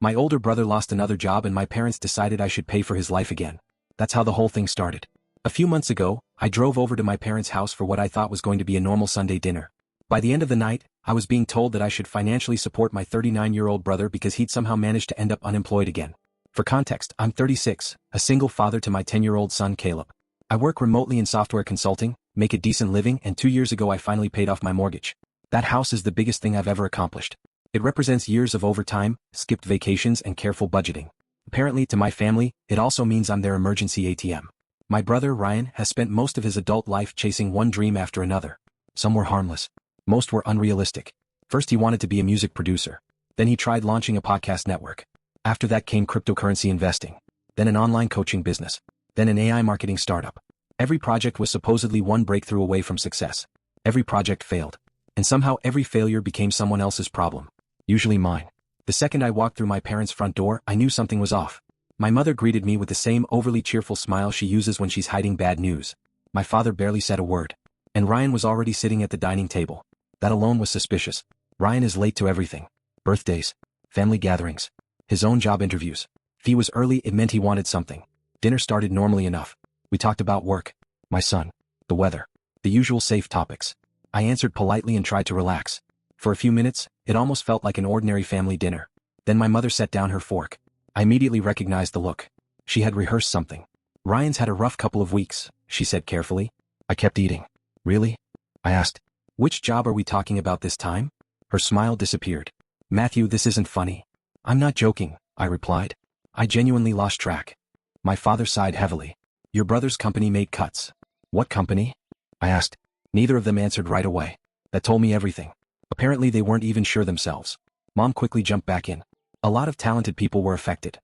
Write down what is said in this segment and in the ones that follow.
My older brother lost another job and my parents decided I should pay for his life again. That's how the whole thing started. A few months ago, I drove over to my parents' house for what I thought was going to be a normal Sunday dinner. By the end of the night, I was being told that I should financially support my 39-year-old brother because he'd somehow managed to end up unemployed again. For context, I'm 36, a single father to my 10-year-old son Caleb. I work remotely in software consulting, make a decent living, and 2 years ago I finally paid off my mortgage. That house is the biggest thing I've ever accomplished. It represents years of overtime, skipped vacations, and careful budgeting. Apparently, to my family, it also means I'm their emergency ATM. My brother, Ryan, has spent most of his adult life chasing one dream after another. Some were harmless. Most were unrealistic. First he wanted to be a music producer. Then he tried launching a podcast network. After that came cryptocurrency investing. Then an online coaching business. Then an AI marketing startup. Every project was supposedly one breakthrough away from success. Every project failed. And somehow every failure became someone else's problem. Usually mine. The second I walked through my parents' front door, I knew something was off. My mother greeted me with the same overly cheerful smile she uses when she's hiding bad news. My father barely said a word. And Ryan was already sitting at the dining table. That alone was suspicious. Ryan is late to everything. Birthdays. Family gatherings. His own job interviews. If he was early, it meant he wanted something. Dinner started normally enough. We talked about work, my son, the weather, the usual safe topics. I answered politely and tried to relax. For a few minutes, it almost felt like an ordinary family dinner. Then my mother set down her fork. I immediately recognized the look. She had rehearsed something. Ryan's had a rough couple of weeks, she said carefully. I kept eating. Really? I asked. Which job are we talking about this time? Her smile disappeared. Matthew, this isn't funny. I'm not joking, I replied. I genuinely lost track. My father sighed heavily. Your brother's company made cuts. What company? I asked. Neither of them answered right away. That told me everything. Apparently they weren't even sure themselves. Mom quickly jumped back in. A lot of talented people were affected.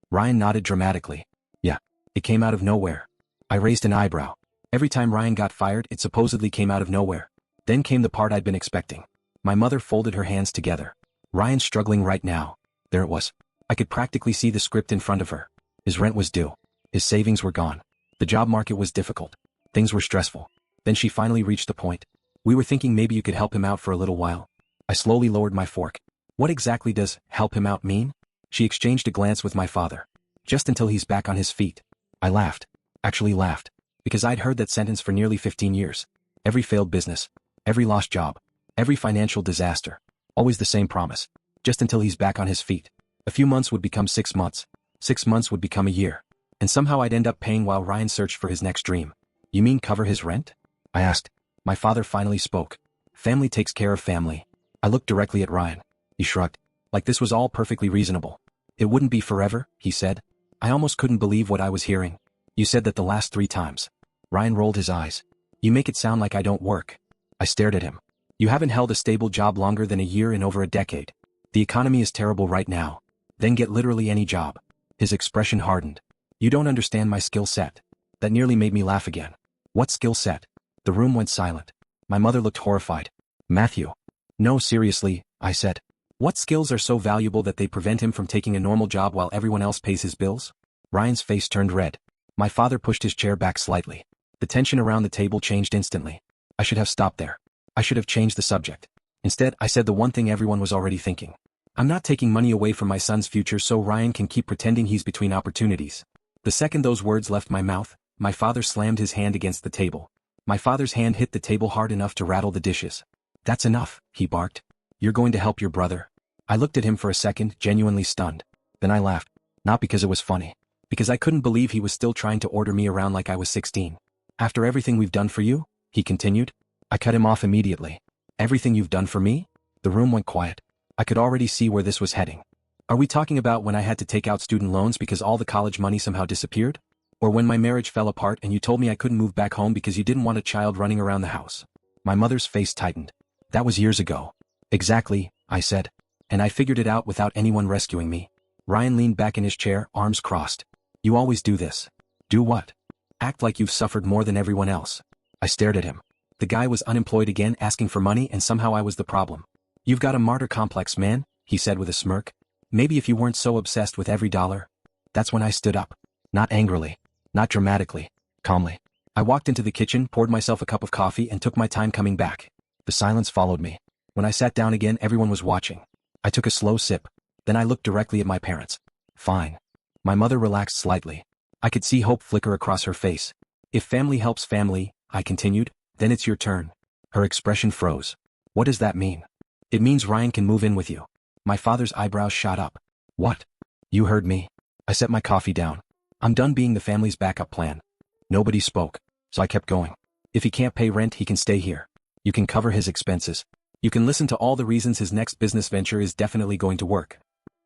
Ryan nodded dramatically. Yeah, it came out of nowhere. I raised an eyebrow. Every time Ryan got fired, it supposedly came out of nowhere. Then came the part I'd been expecting. My mother folded her hands together. Ryan's struggling right now. There it was. I could practically see the script in front of her. His rent was due. His savings were gone. The job market was difficult. Things were stressful. Then she finally reached the point. We were thinking maybe you could help him out for a little while. I slowly lowered my fork. What exactly does help him out mean? She exchanged a glance with my father. Just until he's back on his feet. I laughed. Actually laughed. Because I'd heard that sentence for nearly 15 years. Every failed business. Every lost job. Every financial disaster. Always the same promise. Just until he's back on his feet. A few months would become 6 months. 6 months would become a year. And somehow I'd end up paying while Ryan searched for his next dream. You mean cover his rent? I asked. My father finally spoke. Family takes care of family. I looked directly at Ryan. He shrugged. Like this was all perfectly reasonable. It wouldn't be forever, he said. I almost couldn't believe what I was hearing. You said that the last 3 times. Ryan rolled his eyes. You make it sound like I don't work. I stared at him. You haven't held a stable job longer than a year in over a decade. The economy is terrible right now. Then get literally any job. His expression hardened. You don't understand my skill set. That nearly made me laugh again. What skill set? The room went silent. My mother looked horrified. Matthew. No, seriously, I said. What skills are so valuable that they prevent him from taking a normal job while everyone else pays his bills? Ryan's face turned red. My father pushed his chair back slightly. The tension around the table changed instantly. I should have stopped there. I should have changed the subject. Instead, I said the one thing everyone was already thinking. I'm not taking money away from my son's future so Ryan can keep pretending he's between opportunities. The second those words left my mouth, my father slammed his hand against the table. My father's hand hit the table hard enough to rattle the dishes. That's enough, he barked. You're going to help your brother? I looked at him for a second, genuinely stunned. Then I laughed. Not because it was funny. Because I couldn't believe he was still trying to order me around like I was 16. After everything we've done for you? He continued. I cut him off immediately. Everything you've done for me? The room went quiet. I could already see where this was heading. Are we talking about when I had to take out student loans because all the college money somehow disappeared? Or when my marriage fell apart and you told me I couldn't move back home because you didn't want a child running around the house? My mother's face tightened. That was years ago. Exactly, I said. And I figured it out without anyone rescuing me. Ryan leaned back in his chair, arms crossed. You always do this. Do what? Act like you've suffered more than everyone else. I stared at him. The guy was unemployed again, asking for money, and somehow I was the problem. You've got a martyr complex, man, he said with a smirk. Maybe if you weren't so obsessed with every dollar. That's when I stood up. Not angrily. Not dramatically. Calmly. I walked into the kitchen, poured myself a cup of coffee, and took my time coming back. The silence followed me. When I sat down again, everyone was watching. I took a slow sip. Then I looked directly at my parents. Fine. My mother relaxed slightly. I could see hope flicker across her face. If family helps family, I continued, then it's your turn. Her expression froze. What does that mean? It means Ryan can move in with you. My father's eyebrows shot up. What? You heard me. I set my coffee down. I'm done being the family's backup plan. Nobody spoke, so I kept going. If he can't pay rent, he can stay here. You can cover his expenses. You can listen to all the reasons his next business venture is definitely going to work.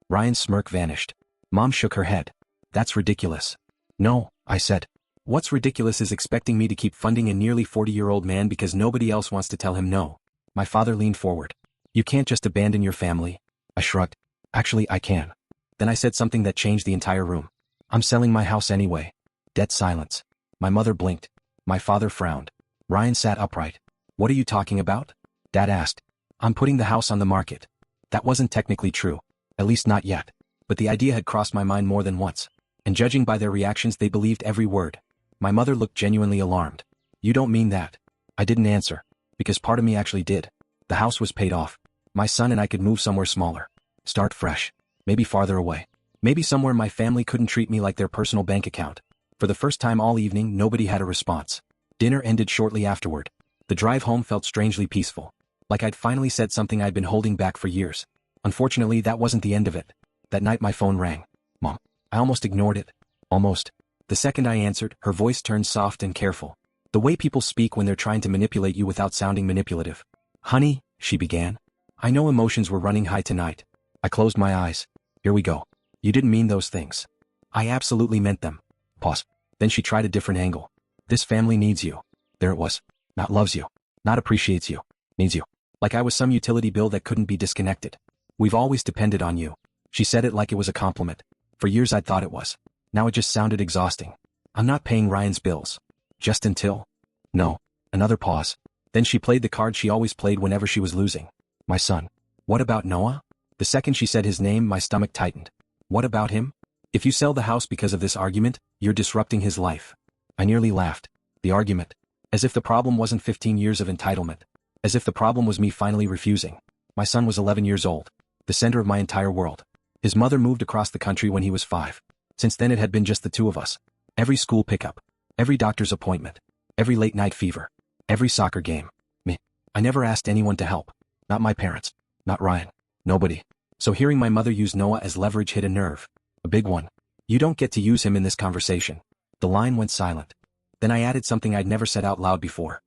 Ryan's smirk vanished. Mom shook her head. That's ridiculous. No, I said. What's ridiculous is expecting me to keep funding a nearly 40-year-old man because nobody else wants to tell him no. My father leaned forward. You can't just abandon your family. I shrugged. Actually, I can. Then I said something that changed the entire room. I'm selling my house anyway. Dead silence. My mother blinked. My father frowned. Ryan sat upright. What are you talking about? Dad asked. I'm putting the house on the market. That wasn't technically true. At least not yet. But the idea had crossed my mind more than once. And judging by their reactions, they believed every word. My mother looked genuinely alarmed. You don't mean that? I didn't answer. Because part of me actually did. The house was paid off. My son and I could move somewhere smaller. Start fresh. Maybe farther away. Maybe somewhere my family couldn't treat me like their personal bank account. For the first time all evening, nobody had a response. Dinner ended shortly afterward. The drive home felt strangely peaceful. Like I'd finally said something I'd been holding back for years. Unfortunately, that wasn't the end of it. That night my phone rang. Mom. I almost ignored it. Almost. The second I answered, her voice turned soft and careful. The way people speak when they're trying to manipulate you without sounding manipulative. Honey, she began. I know emotions were running high tonight. I closed my eyes. Here we go. You didn't mean those things. I absolutely meant them. Pause. Then she tried a different angle. This family needs you. There it was. Not loves you. Not appreciates you. Needs you. Like I was some utility bill that couldn't be disconnected. We've always depended on you. She said it like it was a compliment. For years I'd thought it was. Now it just sounded exhausting. I'm not paying Ryan's bills. Just until. No. Another pause. Then she played the card she always played whenever she was losing. My son. What about Noah? The second she said his name, my stomach tightened. What about him? If you sell the house because of this argument, you're disrupting his life. I nearly laughed. The argument. As if the problem wasn't 15 years of entitlement. As if the problem was me finally refusing. My son was 11 years old. The center of my entire world. His mother moved across the country when he was 5. Since then it had been just the two of us. Every school pickup. Every doctor's appointment. Every late night fever. Every soccer game. Me. I never asked anyone to help. Not my parents. Not Ryan. Nobody. So hearing my mother use Noah as leverage hit a nerve. A big one. You don't get to use him in this conversation. The line went silent. Then I added something I'd never said out loud before.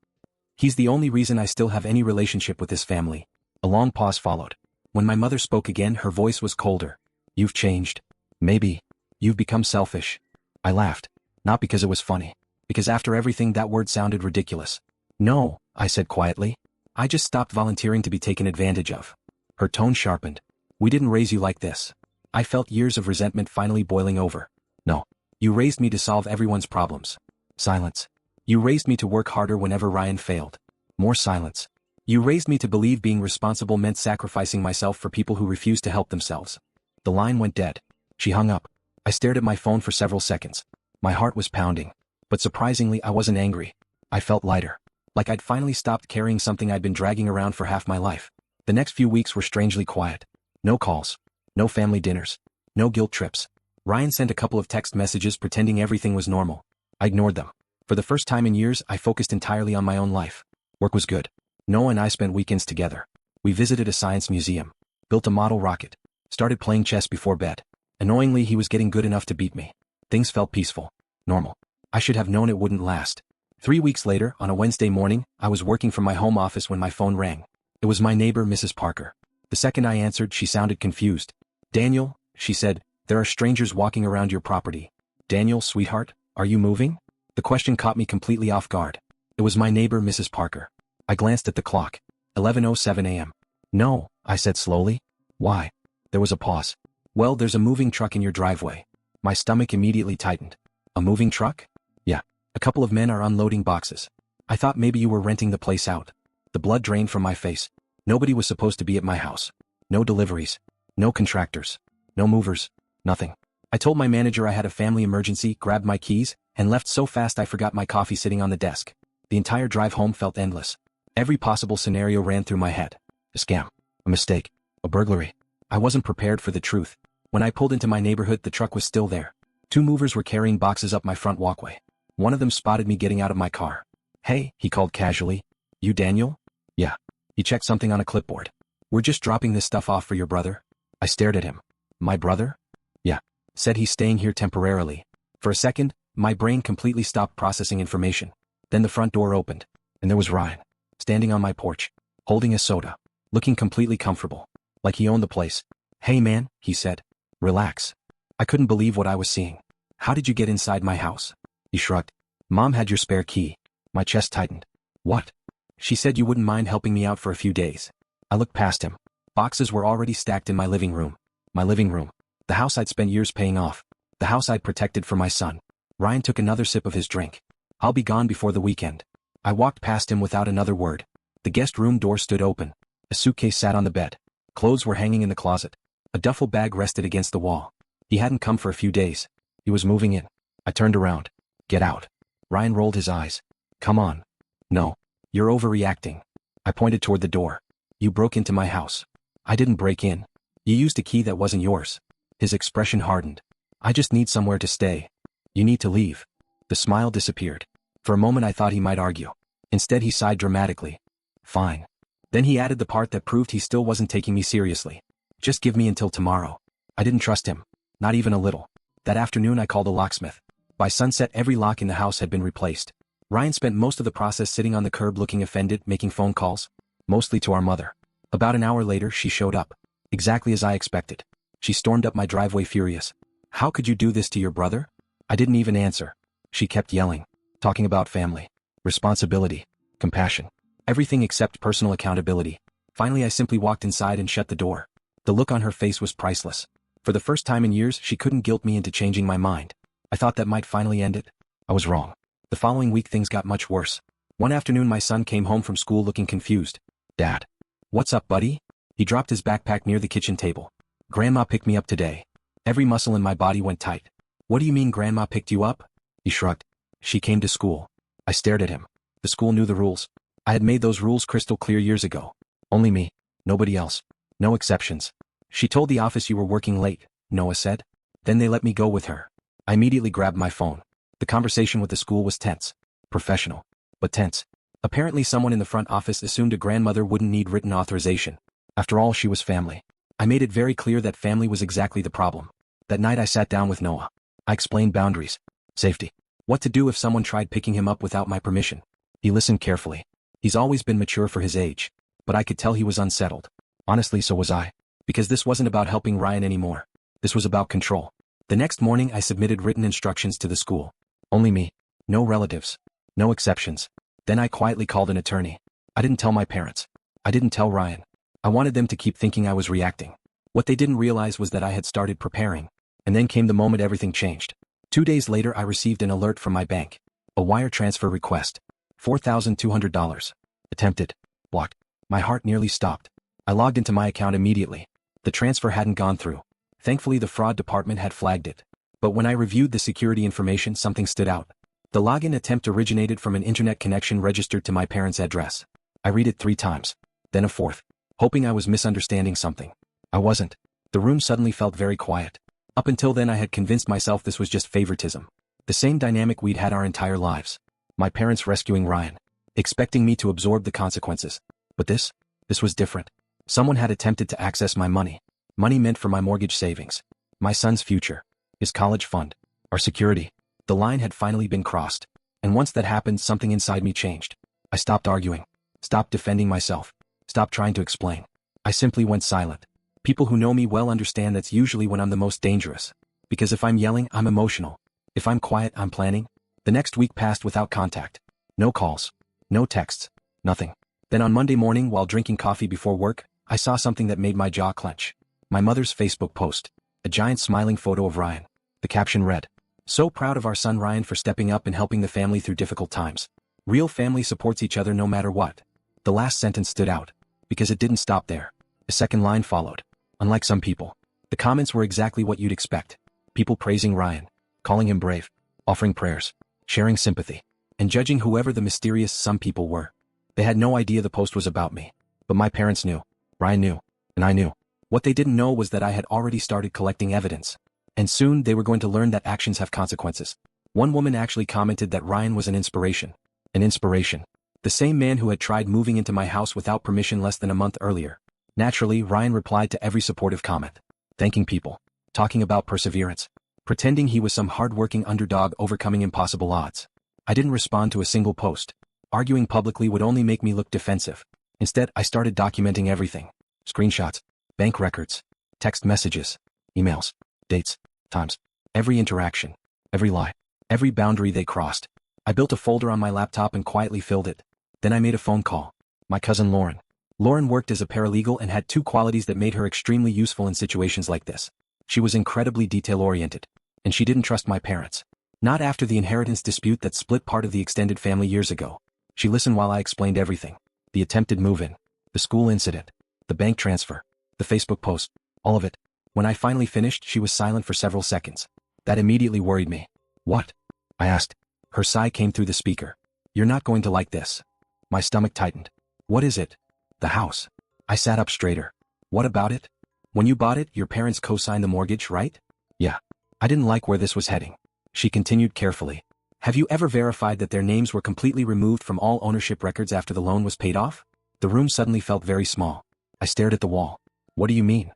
He's the only reason I still have any relationship with this family. A long pause followed. When my mother spoke again, her voice was colder. You've changed. Maybe. You've become selfish. I laughed. Not because it was funny. Because after everything that word sounded ridiculous. No, I said quietly. I just stopped volunteering to be taken advantage of. Her tone sharpened. We didn't raise you like this. I felt years of resentment finally boiling over. No. You raised me to solve everyone's problems. Silence. You raised me to work harder whenever Ryan failed. More silence. You raised me to believe being responsible meant sacrificing myself for people who refused to help themselves. The line went dead. She hung up. I stared at my phone for several seconds. My heart was pounding. But surprisingly, I wasn't angry. I felt lighter. Like I'd finally stopped carrying something I'd been dragging around for half my life. The next few weeks were strangely quiet. No calls. No family dinners. No guilt trips. Ryan sent a couple of text messages pretending everything was normal. I ignored them. For the first time in years, I focused entirely on my own life. Work was good. Noah and I spent weekends together. We visited a science museum. Built a model rocket. Started playing chess before bed. Annoyingly, he was getting good enough to beat me. Things felt peaceful. Normal. I should have known it wouldn't last. 3 weeks later, on a Wednesday morning, I was working from my home office when my phone rang. It was my neighbor, Mrs. Parker. The second I answered, she sounded confused. Daniel, she said, there are strangers walking around your property. Daniel, sweetheart, are you moving? The question caught me completely off guard. It was my neighbor, Mrs. Parker. I glanced at the clock. 11:07 a.m. No, I said slowly. Why? There was a pause. Well, there's a moving truck in your driveway. My stomach immediately tightened. A moving truck? Yeah. A couple of men are unloading boxes. I thought maybe you were renting the place out. The blood drained from my face. Nobody was supposed to be at my house. No deliveries. No contractors. No movers. Nothing. I told my manager I had a family emergency, grabbed my keys, and left so fast I forgot my coffee sitting on the desk. The entire drive home felt endless. Every possible scenario ran through my head. A scam. A mistake. A burglary. I wasn't prepared for the truth. When I pulled into my neighborhood, the truck was still there. Two movers were carrying boxes up my front walkway. One of them spotted me getting out of my car. "Hey," he called casually. "You Daniel?" "Yeah." He checked something on a clipboard. "We're just dropping this stuff off for your brother." I stared at him. "My brother?" "Yeah." Said he's staying here temporarily. For a second, my brain completely stopped processing information. Then the front door opened, and there was Ryan, standing on my porch, holding a soda, looking completely comfortable, like he owned the place. "Hey man," he said. "Relax." I couldn't believe what I was seeing. "How did you get inside my house?" He shrugged. "Mom had your spare key." My chest tightened. "What?" "She said you wouldn't mind helping me out for a few days." I looked past him. Boxes were already stacked in my living room. My living room. The house I'd spent years paying off. The house I'd protected for my son. Ryan took another sip of his drink. "I'll be gone before the weekend." I walked past him without another word. The guest room door stood open. A suitcase sat on the bed. Clothes were hanging in the closet. A duffel bag rested against the wall. He hadn't come for a few days. He was moving in. I turned around. "Get out." Ryan rolled his eyes. "Come on." "No. You're overreacting." I pointed toward the door. "You broke into my house." "I didn't break in. You used a key that wasn't yours." His expression hardened. "I just need somewhere to stay." "You need to leave." The smile disappeared. For a moment I thought he might argue. Instead he sighed dramatically. "Fine." Then he added the part that proved he still wasn't taking me seriously. "Just give me until tomorrow." I didn't trust him. Not even a little. That afternoon I called a locksmith. By sunset every lock in the house had been replaced. Ryan spent most of the process sitting on the curb looking offended, making phone calls. Mostly to our mother. About an hour later she showed up. Exactly as I expected. She stormed up my driveway furious. "How could you do this to your brother?" I didn't even answer. She kept yelling. Talking about family. Responsibility. Compassion. Everything except personal accountability. Finally I simply walked inside and shut the door. The look on her face was priceless. For the first time in years she couldn't guilt me into changing my mind. I thought that might finally end it. I was wrong. The following week things got much worse. One afternoon my son came home from school looking confused. "Dad." "What's up, buddy?" He dropped his backpack near the kitchen table. "Grandma picked me up today." Every muscle in my body went tight. "What do you mean Grandma picked you up?" He shrugged. "She came to school." I stared at him. The school knew the rules. I had made those rules crystal clear years ago. Only me. Nobody else. No exceptions. "She told the office you were working late," Noah said. "Then they let me go with her." I immediately grabbed my phone. The conversation with the school was tense. Professional. But tense. Apparently someone in the front office assumed a grandmother wouldn't need written authorization. After all, she was family. I made it very clear that family was exactly the problem. That night I sat down with Noah. I explained boundaries. Safety. What to do if someone tried picking him up without my permission. He listened carefully. He's always been mature for his age. But I could tell he was unsettled. Honestly, so was I. Because this wasn't about helping Ryan anymore. This was about control. The next morning I submitted written instructions to the school. Only me. No relatives. No exceptions. Then I quietly called an attorney. I didn't tell my parents. I didn't tell Ryan. I wanted them to keep thinking I was reacting. What they didn't realize was that I had started preparing. And then came the moment everything changed. 2 days later I received an alert from my bank. A wire transfer request. $4,200. Attempted. Blocked. My heart nearly stopped. I logged into my account immediately. The transfer hadn't gone through. Thankfully the fraud department had flagged it. But when I reviewed the security information, something stood out. The login attempt originated from an internet connection registered to my parents' address. I read it 3 times. Then a 4th. Hoping I was misunderstanding something. I wasn't. The room suddenly felt very quiet. Up until then I had convinced myself this was just favoritism. The same dynamic we'd had our entire lives. My parents rescuing Ryan. Expecting me to absorb the consequences. But this was different. Someone had attempted to access my money. Money meant for my mortgage savings. My son's future. His college fund. Our security. The line had finally been crossed. And once that happened, something inside me changed. I stopped arguing. Stopped defending myself. Stopped trying to explain. I simply went silent. People who know me well understand that's usually when I'm the most dangerous. Because if I'm yelling, I'm emotional. If I'm quiet, I'm planning. The next week passed without contact. No calls. No texts. Nothing. Then on Monday morning, while drinking coffee before work, I saw something that made my jaw clench. My mother's Facebook post. A giant smiling photo of Ryan. The caption read, "So proud of our son Ryan for stepping up and helping the family through difficult times. Real family supports each other no matter what." The last sentence stood out. Because it didn't stop there. A second line followed. Unlike some people. The comments were exactly what you'd expect. People praising Ryan. Calling him brave. Offering prayers. Sharing sympathy. And judging whoever the mysterious some people were. They had no idea the post was about me. But my parents knew. Ryan knew. And I knew. What they didn't know was that I had already started collecting evidence. And soon they were going to learn that actions have consequences. One woman actually commented that Ryan was an inspiration. An inspiration. The same man who had tried moving into my house without permission less than a month earlier. Naturally, Ryan replied to every supportive comment. Thanking people. Talking about perseverance. Pretending he was some hard-working underdog overcoming impossible odds. I didn't respond to a single post. Arguing publicly would only make me look defensive. Instead, I started documenting everything. Screenshots, bank records, text messages, emails, dates, times, every interaction, every lie, every boundary they crossed. I built a folder on my laptop and quietly filled it. Then I made a phone call. My cousin Lauren. Lauren worked as a paralegal and had two qualities that made her extremely useful in situations like this. She was incredibly detail-oriented. And she didn't trust my parents. Not after the inheritance dispute that split part of the extended family years ago. She listened while I explained everything. The attempted move-in, the school incident, the bank transfer, the Facebook post, all of it. When I finally finished, she was silent for several seconds. That immediately worried me. What? I asked. Her sigh came through the speaker. You're not going to like this. My stomach tightened. What is it? The house. I sat up straighter. What about it? When you bought it, your parents co-signed the mortgage, right? Yeah. I didn't like where this was heading. She continued carefully. Have you ever verified that their names were completely removed from all ownership records after the loan was paid off? The room suddenly felt very small. I stared at the wall. What do you mean?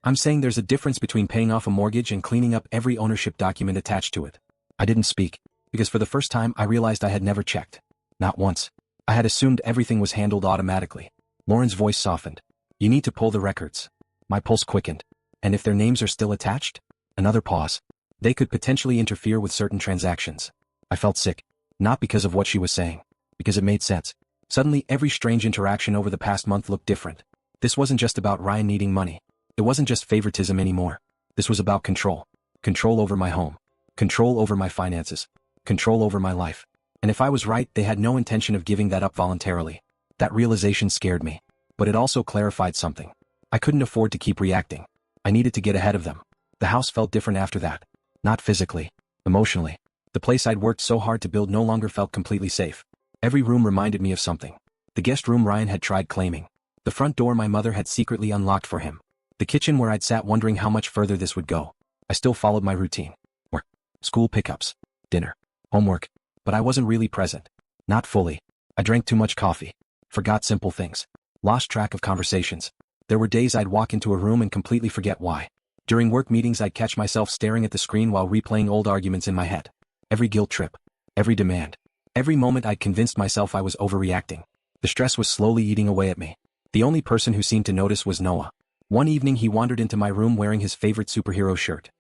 I'm saying there's a difference between paying off a mortgage and cleaning up every ownership document attached to it. I didn't speak, because for the first time I realized I had never checked. Not once. I had assumed everything was handled automatically. Lauren's voice softened. You need to pull the records. My pulse quickened. And if their names are still attached? Another pause. They could potentially interfere with certain transactions. I felt sick. Not because of what she was saying. Because it made sense. Suddenly every strange interaction over the past month looked different. This wasn't just about Ryan needing money. It wasn't just favoritism anymore. This was about control. Control over my home. Control over my finances. Control over my life. And if I was right, they had no intention of giving that up voluntarily. That realization scared me. But it also clarified something. I couldn't afford to keep reacting. I needed to get ahead of them. The house felt different after that. Not physically. Emotionally. The place I'd worked so hard to build no longer felt completely safe. Every room reminded me of something. The guest room Ryan had tried claiming. The front door my mother had secretly unlocked for him. The kitchen where I'd sat wondering how much further this would go. I still followed my routine. Work. School pickups. Dinner. Homework. But I wasn't really present. Not fully. I drank too much coffee. Forgot simple things. Lost track of conversations. There were days I'd walk into a room and completely forget why. During work meetings I'd catch myself staring at the screen while replaying old arguments in my head. Every guilt trip. Every demand. Every moment I'd convinced myself I was overreacting. The stress was slowly eating away at me. The only person who seemed to notice was Noah. One evening he wandered into my room wearing his favorite superhero shirt.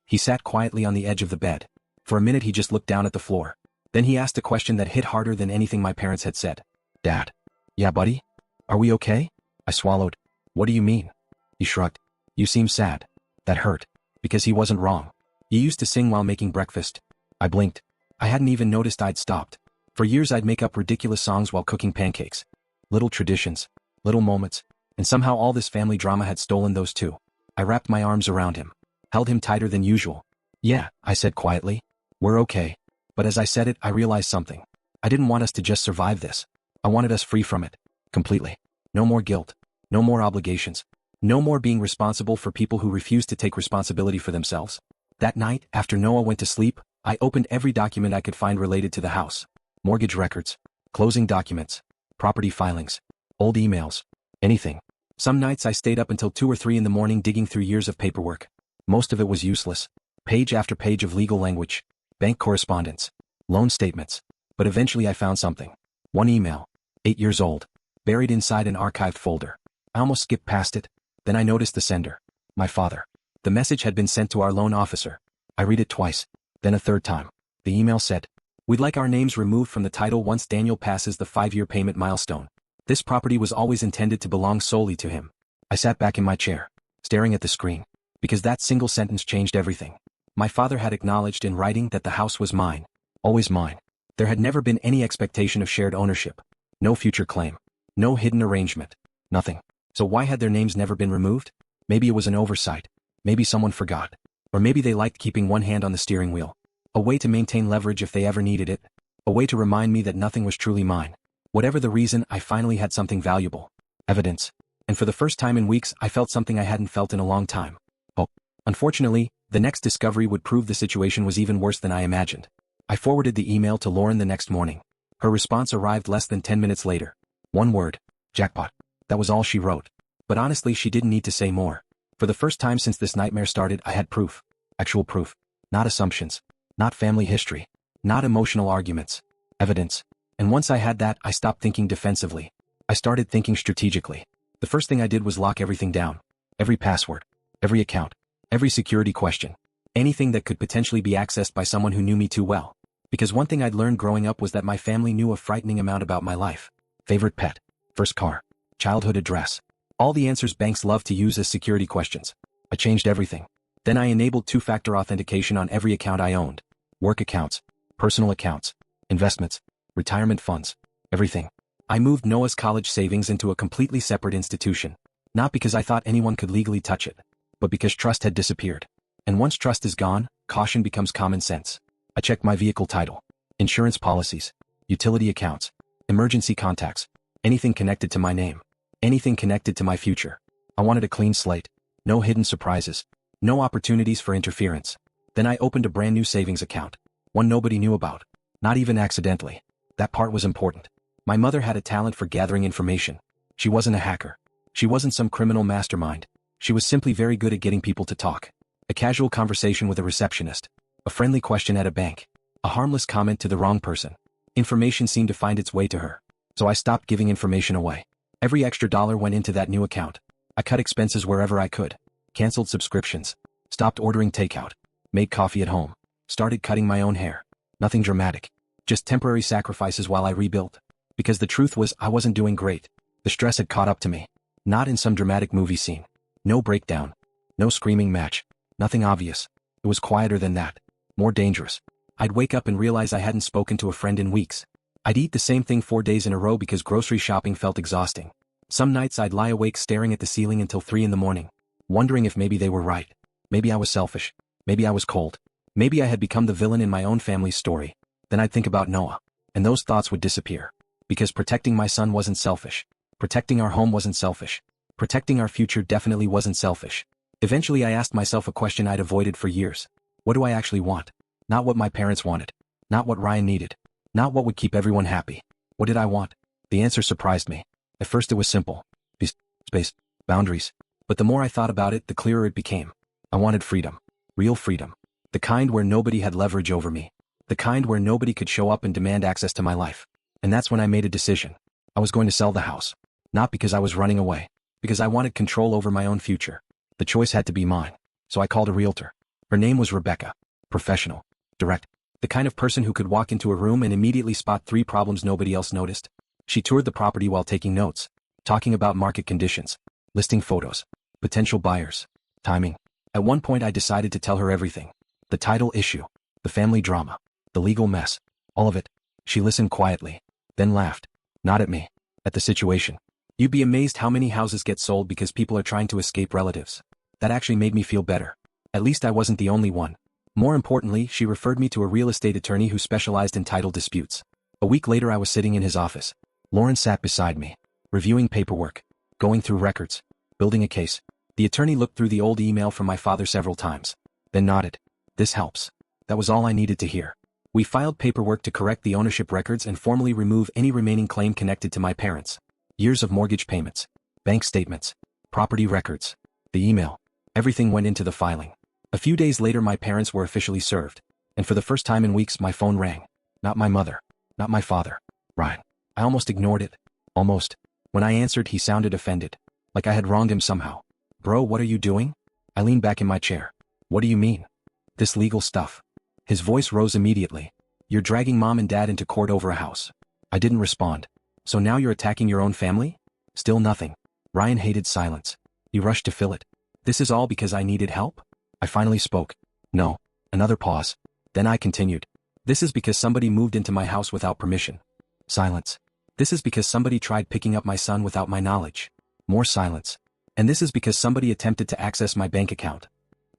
He sat quietly on the edge of the bed. For a minute he just looked down at the floor. Then he asked a question that hit harder than anything my parents had said. Dad. Yeah, buddy? Are we okay? I swallowed. What do you mean? He shrugged. You seem sad. That hurt. Because he wasn't wrong. You used to sing while making breakfast. I blinked. I hadn't even noticed I'd stopped. For years I'd make up ridiculous songs while cooking pancakes. Little traditions. Little moments. And somehow all this family drama had stolen those too. I wrapped my arms around him. Held him tighter than usual. Yeah, I said quietly. We're okay. But as I said it, I realized something. I didn't want us to just survive this. I wanted us free from it. Completely. No more guilt. No more obligations. No more being responsible for people who refuse to take responsibility for themselves. That night, after Noah went to sleep, I opened every document I could find related to the house. Mortgage records. Closing documents. Property filings. Old emails. Anything. Some nights I stayed up until 2 or 3 in the morning digging through years of paperwork. Most of it was useless. Page after page of legal language. Bank correspondence. Loan statements. But eventually I found something. One email. 8 years old. Buried inside an archived folder. I almost skipped past it. Then I noticed the sender. My father. The message had been sent to our loan officer. I read it twice. Then a third time. The email said, "We'd like our names removed from the title once Daniel passes the 5-year payment milestone. This property was always intended to belong solely to him." I sat back in my chair, staring at the screen. Because that single sentence changed everything. My father had acknowledged in writing that the house was mine. Always mine. There had never been any expectation of shared ownership. No future claim. No hidden arrangement. Nothing. So why had their names never been removed? Maybe it was an oversight. Maybe someone forgot. Or maybe they liked keeping one hand on the steering wheel. A way to maintain leverage if they ever needed it. A way to remind me that nothing was truly mine. Whatever the reason, I finally had something valuable. Evidence. And for the first time in weeks, I felt something I hadn't felt in a long time. Oh. Unfortunately, the next discovery would prove the situation was even worse than I imagined. I forwarded the email to Lauren the next morning. Her response arrived less than 10 minutes later. One word: jackpot. That was all she wrote. But honestly, she didn't need to say more. For the first time since this nightmare started, I had proof. Actual proof. Not assumptions. Not family history. Not emotional arguments. Evidence. And once I had that, I stopped thinking defensively. I started thinking strategically. The first thing I did was lock everything down. Every password. Every account. Every security question. Anything that could potentially be accessed by someone who knew me too well. Because one thing I'd learned growing up was that my family knew a frightening amount about my life. Favorite pet. First car. Childhood address. All the answers banks love to use as security questions. I changed everything. Then I enabled two-factor authentication on every account I owned. Work accounts. Personal accounts. Investments. Retirement funds. Everything. I moved Noah's college savings into a completely separate institution. Not because I thought anyone could legally touch it, but because trust had disappeared. And once trust is gone, caution becomes common sense. I checked my vehicle title, insurance policies, utility accounts, emergency contacts, anything connected to my name, anything connected to my future. I wanted a clean slate, no hidden surprises, no opportunities for interference. Then I opened a brand new savings account, one nobody knew about, not even accidentally. That part was important. My mother had a talent for gathering information. She wasn't a hacker. She wasn't some criminal mastermind. She was simply very good at getting people to talk. A casual conversation with a receptionist. A friendly question at a bank. A harmless comment to the wrong person. Information seemed to find its way to her. So I stopped giving information away. Every extra dollar went into that new account. I cut expenses wherever I could. Canceled subscriptions. Stopped ordering takeout. Made coffee at home. Started cutting my own hair. Nothing dramatic. Just temporary sacrifices while I rebuilt. Because the truth was, I wasn't doing great. The stress had caught up to me. Not in some dramatic movie scene. No breakdown. No screaming match. Nothing obvious. It was quieter than that. More dangerous. I'd wake up and realize I hadn't spoken to a friend in weeks. I'd eat the same thing 4 days in a row because grocery shopping felt exhausting. Some nights I'd lie awake staring at the ceiling until 3 in the morning, wondering if maybe they were right. Maybe I was selfish. Maybe I was cold. Maybe I had become the villain in my own family's story. Then I'd think about Noah. And those thoughts would disappear. Because protecting my son wasn't selfish. Protecting our home wasn't selfish. Protecting our future definitely wasn't selfish. Eventually I asked myself a question I'd avoided for years. What do I actually want? Not what my parents wanted. Not what Ryan needed. Not what would keep everyone happy. What did I want? The answer surprised me. At first it was simple. Peace, space, boundaries. But the more I thought about it, the clearer it became. I wanted freedom. Real freedom. The kind where nobody had leverage over me. The kind where nobody could show up and demand access to my life. And that's when I made a decision. I was going to sell the house. Not because I was running away. Because I wanted control over my own future. The choice had to be mine. So I called a realtor. Her name was Rebecca. Professional. Direct. The kind of person who could walk into a room and immediately spot 3 problems nobody else noticed. She toured the property while taking notes. Talking about market conditions. Listing photos. Potential buyers. Timing. At one point I decided to tell her everything. The title issue. The family drama. The legal mess. All of it. She listened quietly. Then laughed. Not at me. At the situation. You'd be amazed how many houses get sold because people are trying to escape relatives. That actually made me feel better. At least I wasn't the only one. More importantly, she referred me to a real estate attorney who specialized in title disputes. A week later I was sitting in his office. Lauren sat beside me. Reviewing paperwork. Going through records. Building a case. The attorney looked through the old email from my father several times. Then nodded. This helps. That was all I needed to hear. We filed paperwork to correct the ownership records and formally remove any remaining claim connected to my parents. Years of mortgage payments. Bank statements. Property records. The email. Everything went into the filing. A few days later my parents were officially served. And for the first time in weeks my phone rang. Not my mother. Not my father. Ryan. I almost ignored it. Almost. When I answered he sounded offended. Like I had wronged him somehow. Bro, what are you doing? I leaned back in my chair. What do you mean? This legal stuff. His voice rose immediately. You're dragging mom and dad into court over a house. I didn't respond. So now you're attacking your own family? Still nothing. Ryan hated silence. He rushed to fill it. This is all because I needed help? I finally spoke. No. Another pause. Then I continued. This is because somebody moved into my house without permission. Silence. This is because somebody tried picking up my son without my knowledge. More silence. And this is because somebody attempted to access my bank account.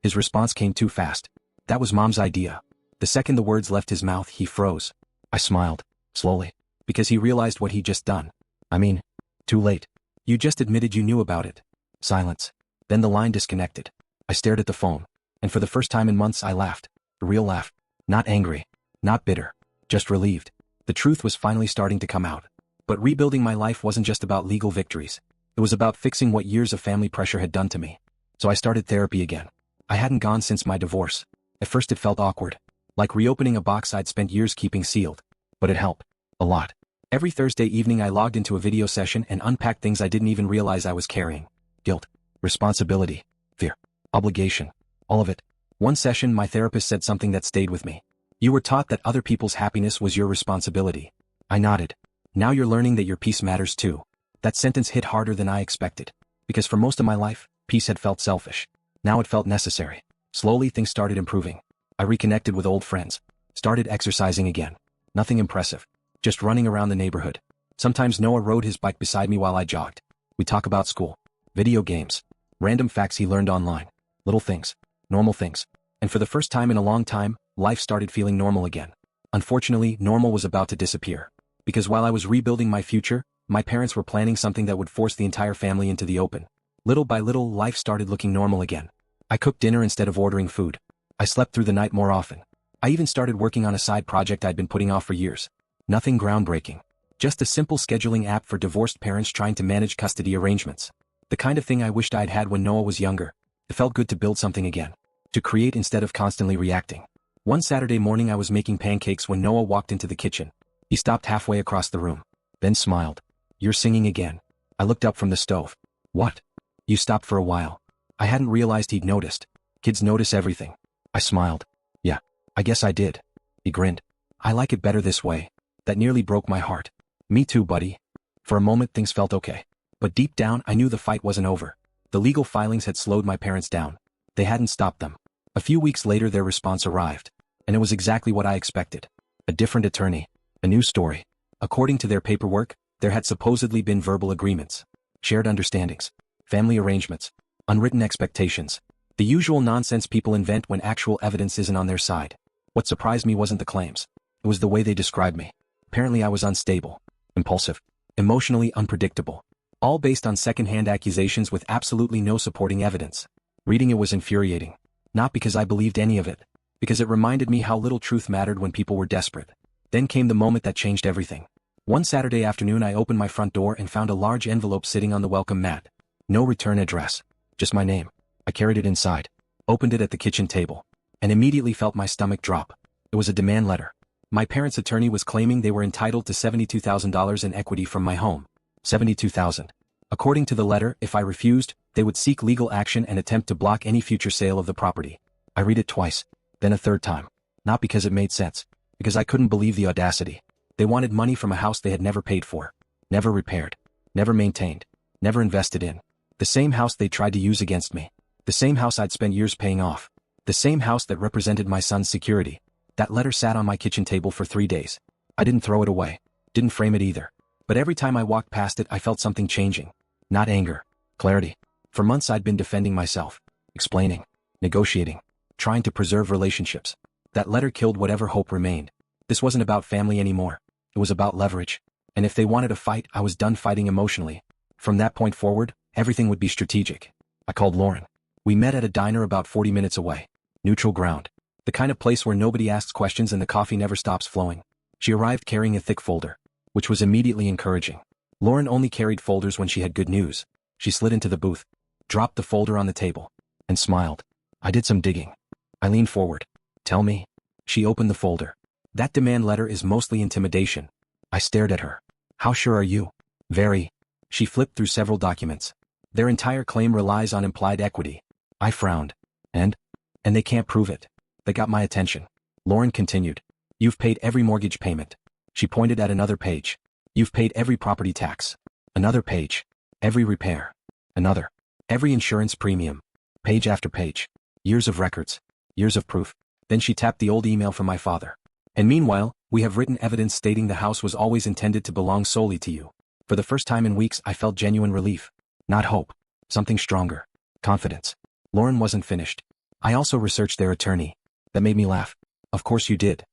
His response came too fast. That was mom's idea. The second the words left his mouth, he froze. I smiled. Slowly. Because he realized what he'd just done. I mean, too late. You just admitted you knew about it. Silence. Then the line disconnected. I stared at the phone. And for the first time in months I laughed. A real laugh. Not angry. Not bitter. Just relieved. The truth was finally starting to come out. But rebuilding my life wasn't just about legal victories. It was about fixing what years of family pressure had done to me. So I started therapy again. I hadn't gone since my divorce. At first it felt awkward. Like reopening a box I'd spent years keeping sealed. But it helped. A lot. Every Thursday evening I logged into a video session and unpacked things I didn't even realize I was carrying. Guilt. Responsibility. Fear. Obligation. All of it. One session my therapist said something that stayed with me. You were taught that other people's happiness was your responsibility. I nodded. Now you're learning that your peace matters too. That sentence hit harder than I expected. Because for most of my life, peace had felt selfish. Now it felt necessary. Slowly things started improving. I reconnected with old friends. Started exercising again. Nothing impressive. Just running around the neighborhood. Sometimes Noah rode his bike beside me while I jogged. We talk about school. Video games. Random facts he learned online. Little things. Normal things. And for the first time in a long time, life started feeling normal again. Unfortunately, normal was about to disappear. Because while I was rebuilding my future, my parents were planning something that would force the entire family into the open. Little by little, life started looking normal again. I cooked dinner instead of ordering food. I slept through the night more often. I even started working on a side project I'd been putting off for years. Nothing groundbreaking. Just a simple scheduling app for divorced parents trying to manage custody arrangements. The kind of thing I wished I'd had when Noah was younger. It felt good to build something again. To create instead of constantly reacting. One Saturday morning I was making pancakes when Noah walked into the kitchen. He stopped halfway across the room. Then smiled. You're singing again. I looked up from the stove. What? You stopped for a while. I hadn't realized he'd noticed. Kids notice everything. I smiled. Yeah, I guess I did. He grinned. I like it better this way. That nearly broke my heart. Me too, buddy. For a moment things felt okay. But deep down I knew the fight wasn't over. The legal filings had slowed my parents down. They hadn't stopped them. A few weeks later their response arrived. And it was exactly what I expected. A different attorney. A new story. According to their paperwork, there had supposedly been verbal agreements. Shared understandings. Family arrangements. Unwritten expectations. The usual nonsense people invent when actual evidence isn't on their side. What surprised me wasn't the claims. It was the way they described me. Apparently I was unstable. Impulsive. Emotionally unpredictable. All based on second-hand accusations with absolutely no supporting evidence. Reading it was infuriating. Not because I believed any of it. Because it reminded me how little truth mattered when people were desperate. Then came the moment that changed everything. One Saturday afternoon I opened my front door and found a large envelope sitting on the welcome mat. No return address. Just my name. I carried it inside. Opened it at the kitchen table. And immediately felt my stomach drop. It was a demand letter. My parents' attorney was claiming they were entitled to $72,000 in equity from my home. $72,000. According to the letter, if I refused, they would seek legal action and attempt to block any future sale of the property. I read it twice. Then a third time. Not because it made sense. Because I couldn't believe the audacity. They wanted money from a house they had never paid for. Never repaired. Never maintained. Never invested in. The same house they tried to use against me. The same house I'd spent years paying off. The same house that represented my son's security. That letter sat on my kitchen table for 3 days. I didn't throw it away. Didn't frame it either. But every time I walked past it I felt something changing. Not anger. Clarity. For months I'd been defending myself. Explaining. Negotiating. Trying to preserve relationships. That letter killed whatever hope remained. This wasn't about family anymore. It was about leverage. And if they wanted a fight, I was done fighting emotionally. From that point forward, everything would be strategic. I called Lauren. We met at a diner about 40 minutes away. Neutral ground. The kind of place where nobody asks questions and the coffee never stops flowing. She arrived carrying a thick folder. Which was immediately encouraging. Lauren only carried folders when she had good news. She slid into the booth. Dropped the folder on the table. And smiled. I did some digging. I leaned forward. Tell me. She opened the folder. That demand letter is mostly intimidation. I stared at her. How sure are you? Very. She flipped through several documents. Their entire claim relies on implied equity. I frowned. And they can't prove it. They got my attention. Lauren continued. You've paid every mortgage payment. She pointed at another page. You've paid every property tax. Another page. Every repair. Another. Every insurance premium. Page after page. Years of records. Years of proof. Then she tapped the old email from my father. And meanwhile, we have written evidence stating the house was always intended to belong solely to you. For the first time in weeks I felt genuine relief. Not hope. Something stronger. Confidence. Lauren wasn't finished. I also researched their attorney. That made me laugh. Of course you did.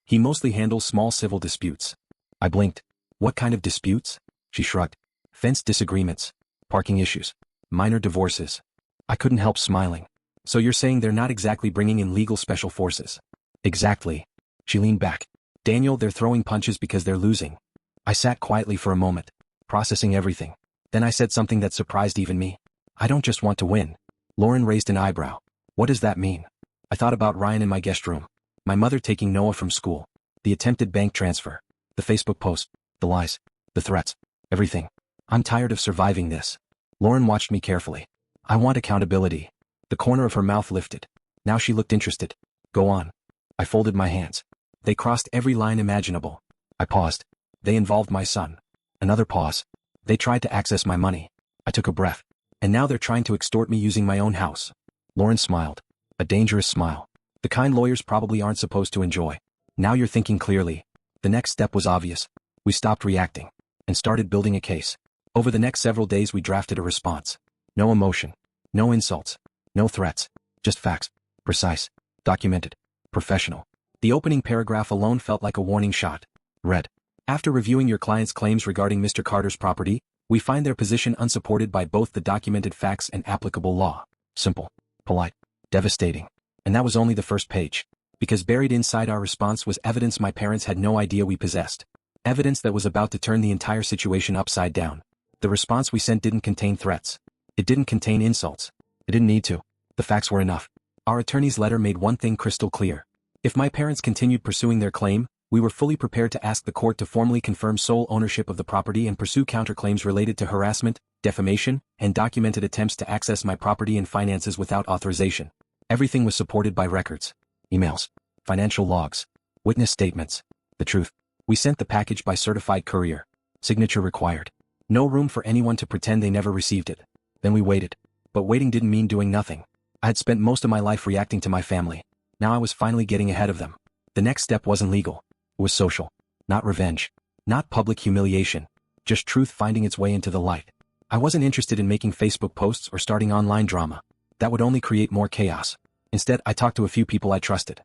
He mostly handles small civil disputes. I blinked. What kind of disputes? She shrugged. Fence disagreements. parking issues, minor divorces. I couldn't help smiling. So you're saying they're not exactly bringing in legal special forces? Exactly. She leaned back. Daniel, they're throwing punches because they're losing. I sat quietly for a moment, processing everything. Then I said something that surprised even me. I don't just want to win. Lauren raised an eyebrow. What does that mean? I thought about Ryan in my guest room. My mother taking Noah from school. The attempted bank transfer. The Facebook post. The lies. The threats. Everything. I'm tired of surviving this. Lauren watched me carefully. I want accountability. The corner of her mouth lifted. Now she looked interested. Go on. I folded my hands. They crossed every line imaginable. I paused. They involved my son. Another pause. They tried to access my money. I took a breath. And now they're trying to extort me using my own house. Lauren smiled. A dangerous smile. The kind lawyers probably aren't supposed to enjoy. Now you're thinking clearly. The next step was obvious. We stopped reacting. And started building a case. Over the next several days we drafted a response. No emotion. No insults. No threats. Just facts. Precise. Documented. Professional. The opening paragraph alone felt like a warning shot. Read. After reviewing your client's claims regarding Mr. Carter's property, we find their position unsupported by both the documented facts and applicable law. Simple. Polite. Devastating. And that was only the first page. Because buried inside our response was evidence my parents had no idea we possessed. Evidence that was about to turn the entire situation upside down. The response we sent didn't contain threats. It didn't contain insults. It didn't need to. The facts were enough. Our attorney's letter made one thing crystal clear. If my parents continued pursuing their claim, we were fully prepared to ask the court to formally confirm sole ownership of the property and pursue counterclaims related to harassment, defamation, and documented attempts to access my property and finances without authorization. Everything was supported by records, emails, financial logs, witness statements, the truth. We sent the package by certified courier. Signature required. No room for anyone to pretend they never received it. Then we waited. But waiting didn't mean doing nothing. I had spent most of my life reacting to my family. Now I was finally getting ahead of them. The next step wasn't legal. It was social. Not revenge. Not public humiliation. Just truth finding its way into the light. I wasn't interested in making Facebook posts or starting online drama. That would only create more chaos. Instead, I talked to a few people I trusted.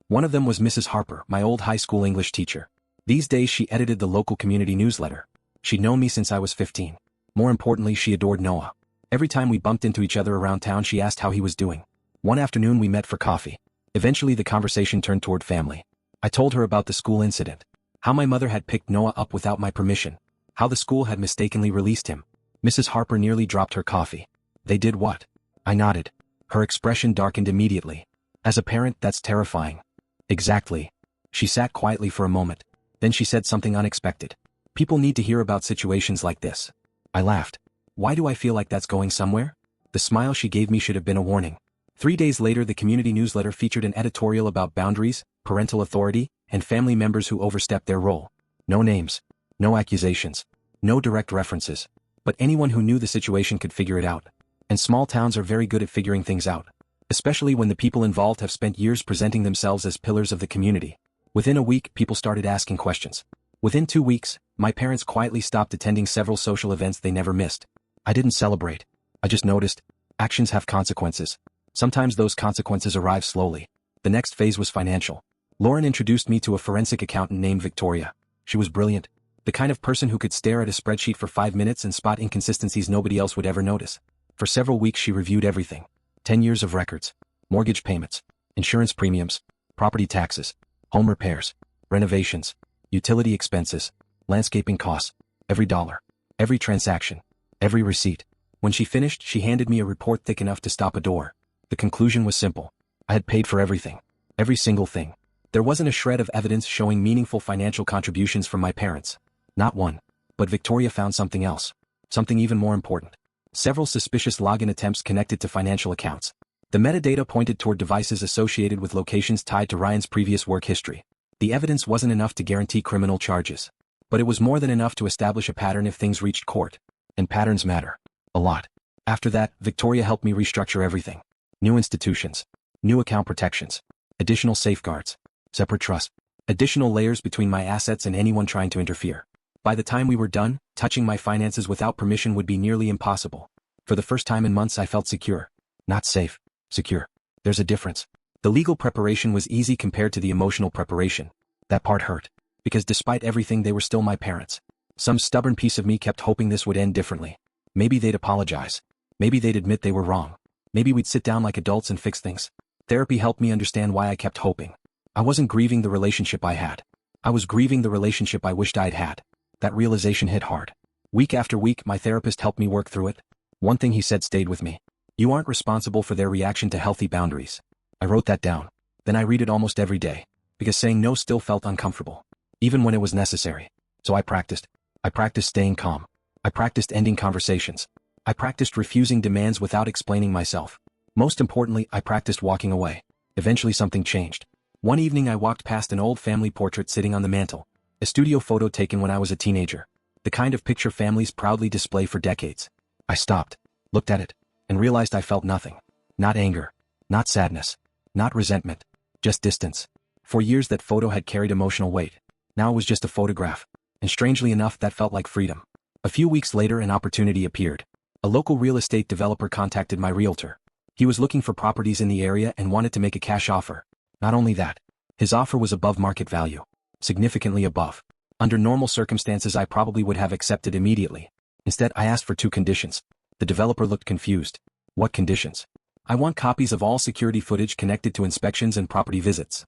One of them was Mrs. Harper, my old high school English teacher. These days she edited the local community newsletter. She'd known me since I was 15. More importantly, she adored Noah. Every time we bumped into each other around town she asked how he was doing. One afternoon we met for coffee. Eventually the conversation turned toward family. I told her about the school incident. How my mother had picked Noah up without my permission. How the school had mistakenly released him. Mrs. Harper nearly dropped her coffee. They did what? I nodded. Her expression darkened immediately. As a parent, that's terrifying. Exactly. She sat quietly for a moment. Then she said something unexpected. People need to hear about situations like this. I laughed. Why do I feel like that's going somewhere? The smile she gave me should have been a warning. 3 days later the community newsletter featured an editorial about boundaries, parental authority, and family members who overstepped their role. No names. No accusations. No direct references. But anyone who knew the situation could figure it out. And small towns are very good at figuring things out. Especially when the people involved have spent years presenting themselves as pillars of the community. Within a week, people started asking questions. Within 2 weeks, my parents quietly stopped attending several social events they never missed. I didn't celebrate. I just noticed. Actions have consequences. Sometimes those consequences arrive slowly. The next phase was financial. Lauren introduced me to a forensic accountant named Victoria. She was brilliant. The kind of person who could stare at a spreadsheet for 5 minutes and spot inconsistencies nobody else would ever notice. For several weeks she reviewed everything. 10 years of records. Mortgage payments. Insurance premiums. Property taxes. Home repairs. Renovations. Utility expenses. Landscaping costs. Every dollar. Every transaction. Every receipt. When she finished, she handed me a report thick enough to stop a door. The conclusion was simple. I had paid for everything. Every single thing. There wasn't a shred of evidence showing meaningful financial contributions from my parents. Not one. But Victoria found something else. Something even more important. Several suspicious login attempts connected to financial accounts. The metadata pointed toward devices associated with locations tied to Ryan's previous work history. The evidence wasn't enough to guarantee criminal charges. But it was more than enough to establish a pattern if things reached court. And patterns matter. A lot. After that, Victoria helped me restructure everything. New institutions. New account protections. Additional safeguards. Separate trust. Additional layers between my assets and anyone trying to interfere. By the time we were done, touching my finances without permission would be nearly impossible. For the first time in months I felt secure. Not safe. Secure. There's a difference. The legal preparation was easy compared to the emotional preparation. That part hurt. Because despite everything they were still my parents. Some stubborn piece of me kept hoping this would end differently. Maybe they'd apologize. Maybe they'd admit they were wrong. Maybe we'd sit down like adults and fix things. Therapy helped me understand why I kept hoping. I wasn't grieving the relationship I had. I was grieving the relationship I wished I'd had. That realization hit hard. Week after week, my therapist helped me work through it. One thing he said stayed with me. You aren't responsible for their reaction to healthy boundaries. I wrote that down. Then I read it almost every day, because saying no still felt uncomfortable, even when it was necessary. So I practiced. I practiced staying calm. I practiced ending conversations. I practiced refusing demands without explaining myself. Most importantly, I practiced walking away. Eventually something changed. One evening I walked past an old family portrait sitting on the mantel, a studio photo taken when I was a teenager, the kind of picture families proudly display for decades. I stopped, looked at it, and realized I felt nothing. Not anger, not sadness, not resentment, just distance. For years that photo had carried emotional weight. Now it was just a photograph, and strangely enough that felt like freedom. A few weeks later an opportunity appeared. A local real estate developer contacted my realtor. He was looking for properties in the area and wanted to make a cash offer. Not only that, his offer was above market value. Significantly above. Under normal circumstances I probably would have accepted immediately. Instead I asked for 2 conditions. The developer looked confused. What conditions? I want copies of all security footage connected to inspections and property visits.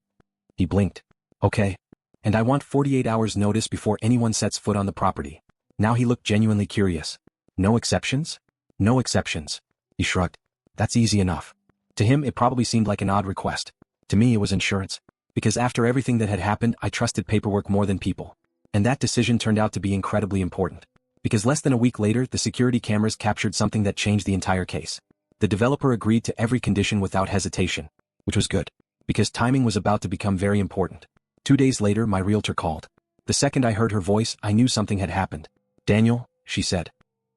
He blinked. Okay. And I want 48 hours notice before anyone sets foot on the property. Now he looked genuinely curious. No exceptions? No exceptions. He shrugged. That's easy enough. To him it probably seemed like an odd request. To me it was insurance. Because after everything that had happened I trusted paperwork more than people. And that decision turned out to be incredibly important. Because less than a week later the security cameras captured something that changed the entire case. The developer agreed to every condition without hesitation. Which was good. Because timing was about to become very important. 2 days later my realtor called. The second I heard her voice I knew something had happened. Daniel, she said.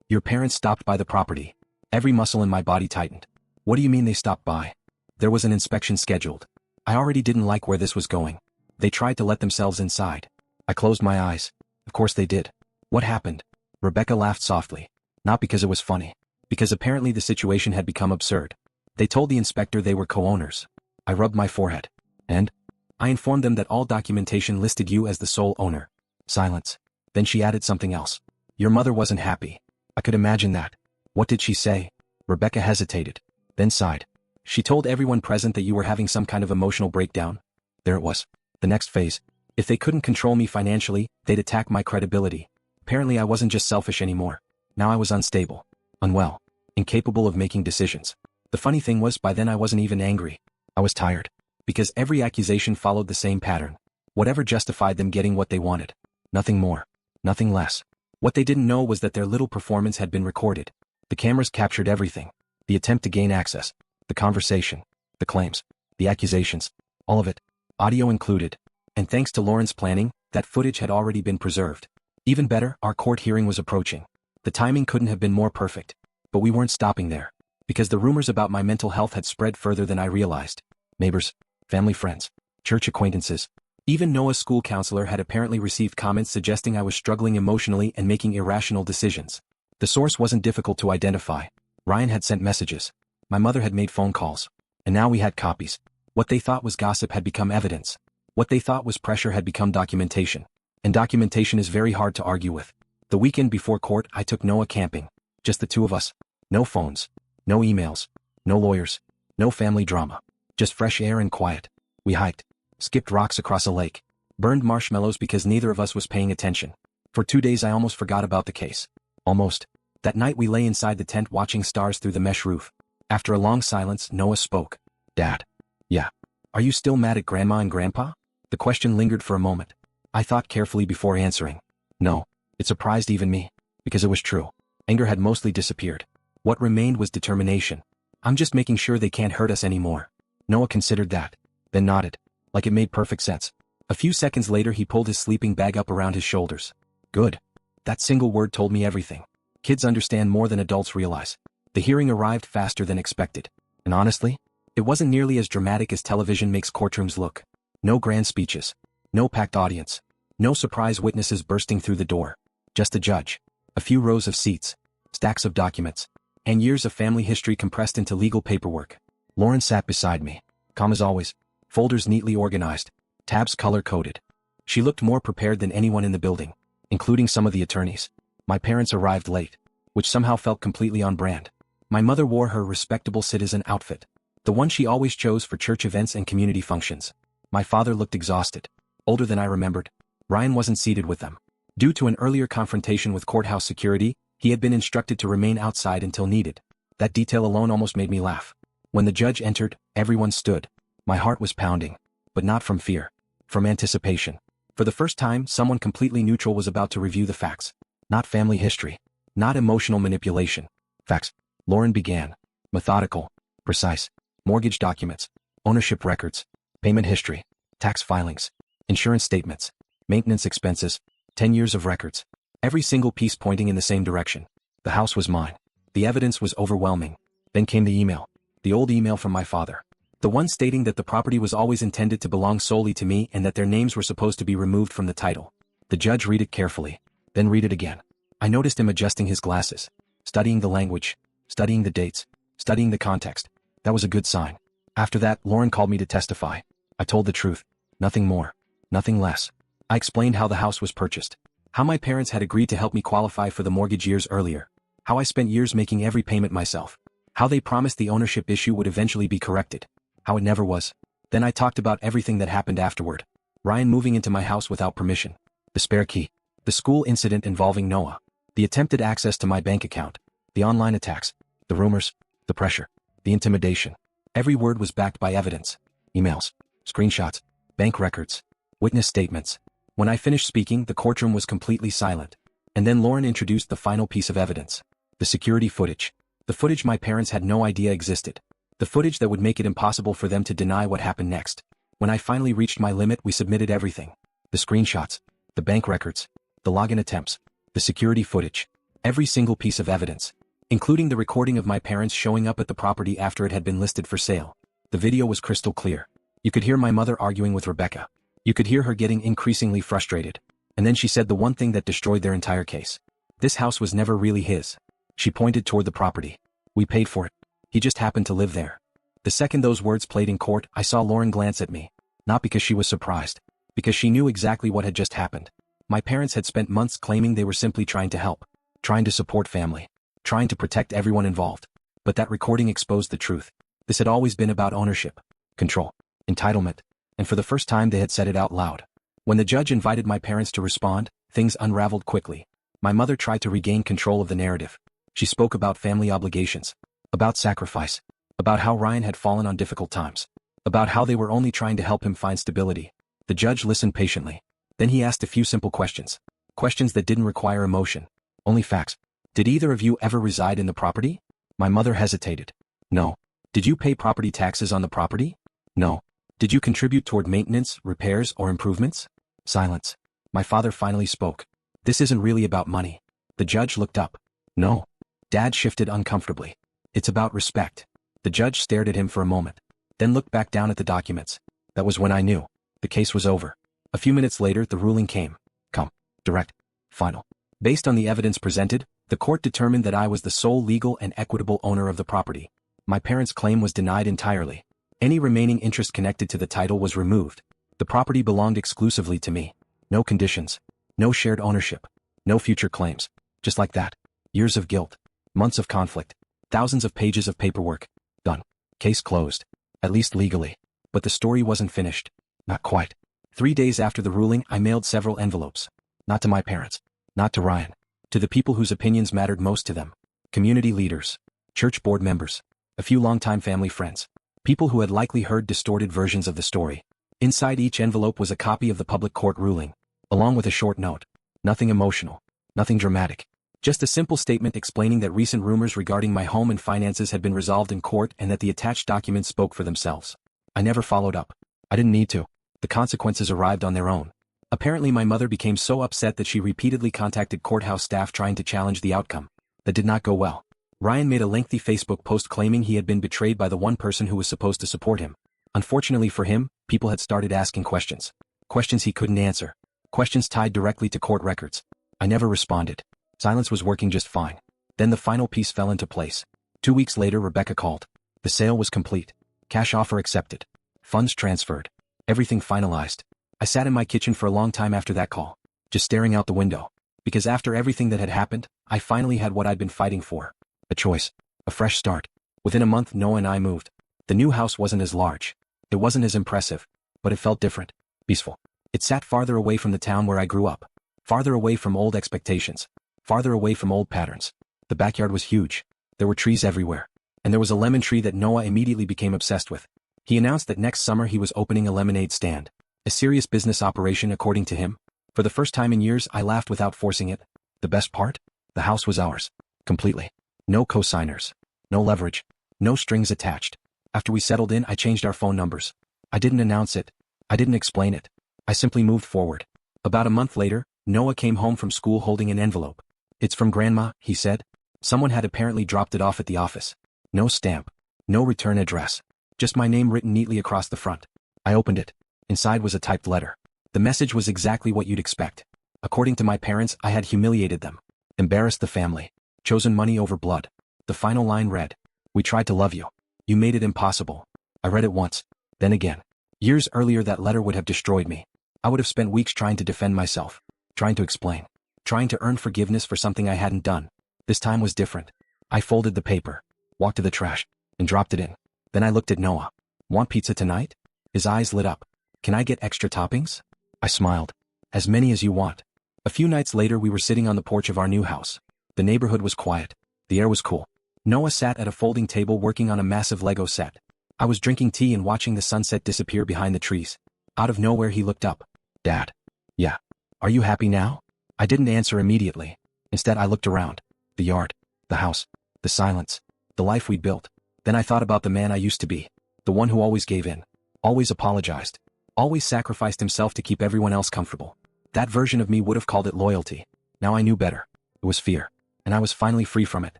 Your parents stopped by the property. Every muscle in my body tightened. What do you mean they stopped by? There was an inspection scheduled. I already didn't like where this was going. They tried to let themselves inside. I closed my eyes. Of course they did. What happened? Rebecca laughed softly. Not because it was funny. Because apparently the situation had become absurd. They told the inspector they were co-owners. I rubbed my forehead. And? I informed them that all documentation listed you as the sole owner. Silence. Then she added something else. Your mother wasn't happy. I could imagine that. What did she say? Rebecca hesitated. Then sighed. She told everyone present that you were having some kind of emotional breakdown. There it was. The next phase. If they couldn't control me financially, they'd attack my credibility. Apparently I wasn't just selfish anymore. Now I was unstable. Unwell. Incapable of making decisions. The funny thing was by then I wasn't even angry. I was tired. Because every accusation followed the same pattern. Whatever justified them getting what they wanted. Nothing more. Nothing less. What they didn't know was that their little performance had been recorded. The cameras captured everything. The attempt to gain access. The conversation. The claims. The accusations. All of it. Audio included. And thanks to Lauren's planning, that footage had already been preserved. Even better, our court hearing was approaching. The timing couldn't have been more perfect. But we weren't stopping there. Because the rumors about my mental health had spread further than I realized. Neighbors. Family friends. Church acquaintances. Even Noah's school counselor had apparently received comments suggesting I was struggling emotionally and making irrational decisions. The source wasn't difficult to identify. Ryan had sent messages. My mother had made phone calls. And now we had copies. What they thought was gossip had become evidence. What they thought was pressure had become documentation. And documentation is very hard to argue with. The weekend before court I took Noah camping. Just the 2 of us. No phones. No emails. No lawyers. No family drama. Just fresh air and quiet. We hiked. Skipped rocks across a lake. Burned marshmallows because neither of us was paying attention. For 2 days I almost forgot about the case. Almost. That night we lay inside the tent watching stars through the mesh roof. After a long silence, Noah spoke. Dad. Yeah. Are you still mad at Grandma and Grandpa? The question lingered for a moment. I thought carefully before answering. No. It surprised even me. Because it was true. Anger had mostly disappeared. What remained was determination. I'm just making sure they can't hurt us anymore. Noah considered that. Then nodded. Like it made perfect sense. A few seconds later he pulled his sleeping bag up around his shoulders. Good. That single word told me everything. Kids understand more than adults realize. The hearing arrived faster than expected. And honestly, it wasn't nearly as dramatic as television makes courtrooms look. No grand speeches. No packed audience. No surprise witnesses bursting through the door. Just a judge. A few rows of seats. Stacks of documents. And years of family history compressed into legal paperwork. Lauren sat beside me. Calm as always. Folders neatly organized. Tabs color-coded. She looked more prepared than anyone in the building, including some of the attorneys. My parents arrived late. which somehow felt completely on brand. My mother wore her respectable citizen outfit, the one she always chose for church events and community functions. My father looked exhausted, older than I remembered. Ryan wasn't seated with them. Due to an earlier confrontation with courthouse security, he had been instructed to remain outside until needed. That detail alone almost made me laugh. When the judge entered, everyone stood. My heart was pounding, but not from fear, from anticipation. For the first time, someone completely neutral was about to review the facts. Not family history, not emotional manipulation. Facts. Lauren began. Methodical, precise. Mortgage documents, ownership records, payment history, tax filings, insurance statements, maintenance expenses, 10 years of records. Every single piece pointing in the same direction. The house was mine. The evidence was overwhelming. Then came the email. The old email from my father. The one stating that the property was always intended to belong solely to me and that their names were supposed to be removed from the title. The judge read it carefully, then read it again. I noticed him adjusting his glasses, studying the language, studying the dates, studying the context. That was a good sign. After that, Lauren called me to testify. I told the truth. Nothing more. Nothing less. I explained how the house was purchased. How my parents had agreed to help me qualify for the mortgage years earlier. How I spent years making every payment myself. How they promised the ownership issue would eventually be corrected. How it never was. Then I talked about everything that happened afterward. Ryan moving into my house without permission. The spare key. The school incident involving Noah. The attempted access to my bank account. The online attacks. The rumors. The pressure. The intimidation. Every word was backed by evidence. Emails. Screenshots. Bank records. Witness statements. When I finished speaking, the courtroom was completely silent. And then Lauren introduced the final piece of evidence. The security footage. The footage my parents had no idea existed. The footage that would make it impossible for them to deny what happened next. When I finally reached my limit, we submitted everything. The screenshots. The bank records. The login attempts. The security footage. Every single piece of evidence. Including the recording of my parents showing up at the property after it had been listed for sale. The video was crystal clear. You could hear my mother arguing with Rebecca. You could hear her getting increasingly frustrated. And then she said the one thing that destroyed their entire case. This house was never really his. She pointed toward the property. We paid for it. He just happened to live there. The second those words played in court, I saw Lauren glance at me. Not because she was surprised. Because she knew exactly what had just happened. My parents had spent months claiming they were simply trying to help. Trying to support family. Trying to protect everyone involved. But that recording exposed the truth. This had always been about ownership, control, entitlement, and for the first time they had said it out loud. When the judge invited my parents to respond, things unraveled quickly. My mother tried to regain control of the narrative. She spoke about family obligations, about sacrifice, about how Ryan had fallen on difficult times, about how they were only trying to help him find stability. The judge listened patiently. Then he asked a few simple questions. Questions that didn't require emotion, only facts. Did either of you ever reside in the property? My mother hesitated. No. Did you pay property taxes on the property? No. Did you contribute toward maintenance, repairs, or improvements? Silence. My father finally spoke. This isn't really about money. The judge looked up. No. Dad shifted uncomfortably. It's about respect. The judge stared at him for a moment, then looked back down at the documents. That was when I knew. The case was over. A few minutes later, the ruling came. Come. Direct. Final. Based on the evidence presented, the court determined that I was the sole legal and equitable owner of the property. My parents' claim was denied entirely. Any remaining interest connected to the title was removed. The property belonged exclusively to me. No conditions. No shared ownership. No future claims. Just like that. Years of guilt. Months of conflict. Thousands of pages of paperwork. Done. Case closed. At least legally. But the story wasn't finished. Not quite. 3 days after the ruling, I mailed several envelopes. Not to my parents. Not to Ryan. To the people whose opinions mattered most to them. Community leaders. Church board members. A few longtime family friends. People who had likely heard distorted versions of the story. Inside each envelope was a copy of the public court ruling, along with a short note. Nothing emotional. Nothing dramatic. Just a simple statement explaining that recent rumors regarding my home and finances had been resolved in court and that the attached documents spoke for themselves. I never followed up. I didn't need to. The consequences arrived on their own. Apparently my mother became so upset that she repeatedly contacted courthouse staff trying to challenge the outcome. That did not go well. Ryan made a lengthy Facebook post claiming he had been betrayed by the one person who was supposed to support him. Unfortunately for him, people had started asking questions. Questions he couldn't answer. Questions tied directly to court records. I never responded. Silence was working just fine. Then the final piece fell into place. 2 weeks later, Rebecca called. The sale was complete. Cash offer accepted. Funds transferred. Everything finalized. I sat in my kitchen for a long time after that call, just staring out the window. Because after everything that had happened, I finally had what I'd been fighting for. A choice. A fresh start. Within a month, Noah and I moved. The new house wasn't as large. It wasn't as impressive, but it felt different. Peaceful. It sat farther away from the town where I grew up. Farther away from old expectations. Farther away from old patterns. The backyard was huge. There were trees everywhere. And there was a lemon tree that Noah immediately became obsessed with. He announced that next summer he was opening a lemonade stand. A serious business operation according to him. For the first time in years, I laughed without forcing it. The best part? The house was ours. Completely. No co-signers. No leverage. No strings attached. After we settled in, I changed our phone numbers. I didn't announce it. I didn't explain it. I simply moved forward. About a month later, Noah came home from school holding an envelope. "It's from Grandma," he said. Someone had apparently dropped it off at the office. No stamp. No return address. Just my name written neatly across the front. I opened it. Inside was a typed letter. The message was exactly what you'd expect. According to my parents, I had humiliated them. Embarrassed the family. Chosen money over blood. The final line read, "We tried to love you. You made it impossible." I read it once. Then again. Years earlier that letter would have destroyed me. I would have spent weeks trying to defend myself. Trying to explain. Trying to earn forgiveness for something I hadn't done. This time was different. I folded the paper. Walked to the trash. And dropped it in. Then I looked at Noah. "Want pizza tonight?" His eyes lit up. "Can I get extra toppings?" I smiled. "As many as you want." A few nights later we were sitting on the porch of our new house. The neighborhood was quiet. The air was cool. Noah sat at a folding table working on a massive Lego set. I was drinking tea and watching the sunset disappear behind the trees. Out of nowhere he looked up. "Dad." "Yeah. Are you happy now?" I didn't answer immediately. Instead I looked around. The yard. The house. The silence. The life we'd built. Then I thought about the man I used to be. The one who always gave in. Always apologized. Always sacrificed himself to keep everyone else comfortable. That version of me would have called it loyalty. Now I knew better. It was fear. And I was finally free from it.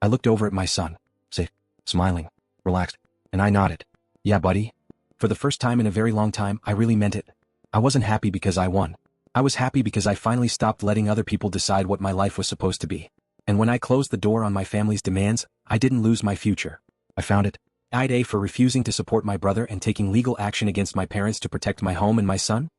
I looked over at my son. Safe. Smiling. Relaxed. And I nodded. "Yeah, buddy." For the first time in a very long time, I really meant it. I wasn't happy because I won. I was happy because I finally stopped letting other people decide what my life was supposed to be. And when I closed the door on my family's demands, I didn't lose my future. I found it. I'd A for refusing to support my brother and taking legal action against my parents to protect my home and my son.